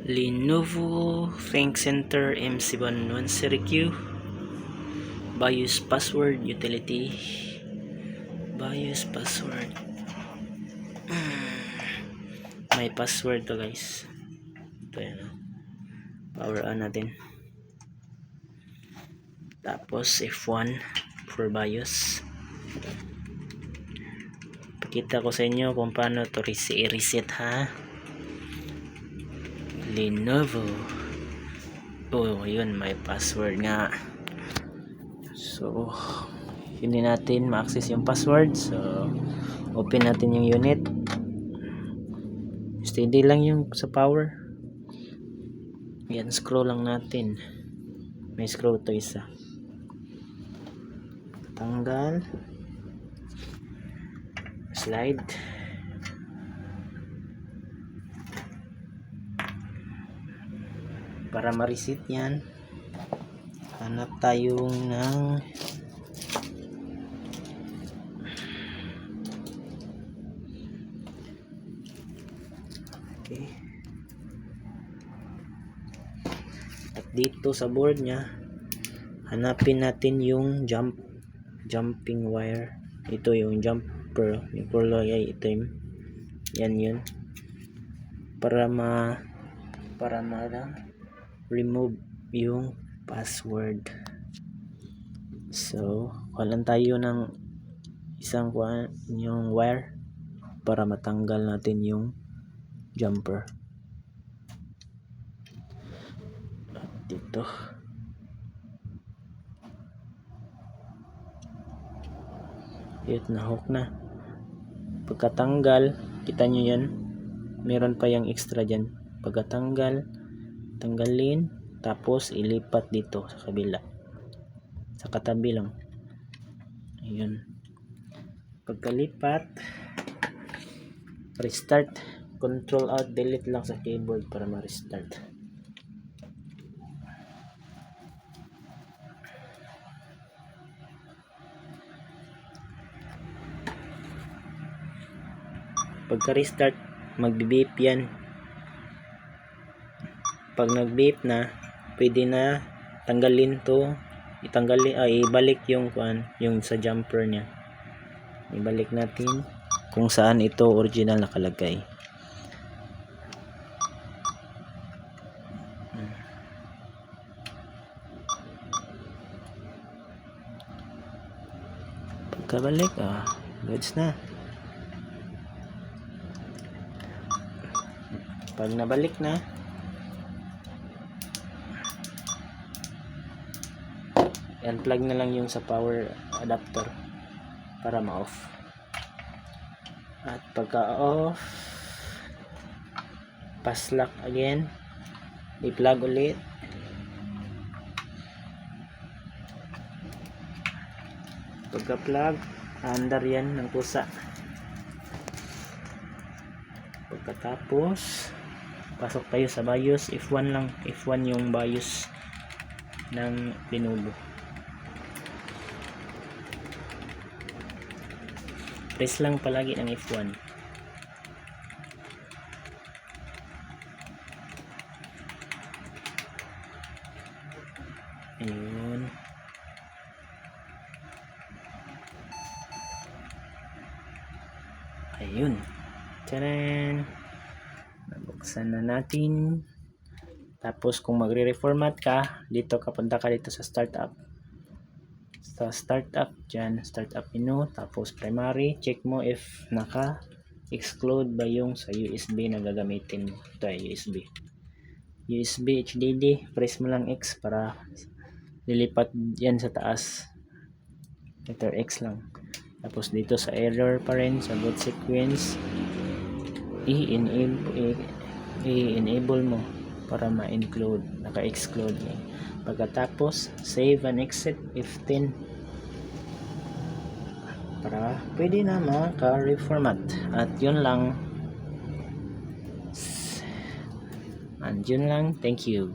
Lenovo ThinkCenter M710Q BIOS password utility. BIOS password. May password to guys. Ito yan. Power on natin. Tapos F1 for BIOS. Pakita ko sa inyo kung paano to reset ha. Lenovo. Oh, yun, may password nga. So, hindi natin ma-access yung password. So, open natin yung unit. Steady lang yung sa power. Yan, scroll lang natin. May scroll to isa. Tanggal. Slide. Para ma-reset yan, hanap tayo ng okay. At dito sa board nya, hanapin natin yung jumping wire. Ito yung jumper, yung kulay ay itim. Yan yun. Para remove yung password. So, walan tayo ng isang yung wire para matanggal natin yung jumper. At dito. It na hook na. Pagkatanggal, kita nyo yan. Meron pa yung extra dyan. Pagkatanggal, tanggalin, tapos ilipat dito sa kabila, sa katabi lang. Ayun, pagkalipat, restart, control alt delete lang sa keyboard para ma-restart. Pagka-restart, magbi-beep yan. Pag nag-beep na, pwede na tanggalin to, ibalik yung yung sa jumper niya. Ibalik natin kung saan ito original nakalagay. Pagkabalik, goods na. Pag nabalik na, unplug na lang yung sa power adapter para ma-off. At pagka-off, pass lock again, i-plug ulit. Pagka-plug, under yan ng kusa. Pagkatapos, pasok tayo sa BIOS. F1 lang, F1 yung BIOS ng Lenovo. Press lang palagi ng F1. Ayun. Ayun. Tcharan! Nabuksan na natin. Tapos kung magre-reformat ka, dito punta ka dito sa startup. Sa startup, dyan, startup menu, tapos primary, check mo if naka-exclude ba yung sa USB na gagamitin mo. Ito ay USB HDD, press mo lang X para lilipat yan sa taas. Letter X lang. Tapos dito sa error pa rin, sa boot sequence, i-enable mo para ma-include, naka-exclude. Pagkatapos, save and exit F10 para pwede na maka-reformat. At yun lang. Thank you.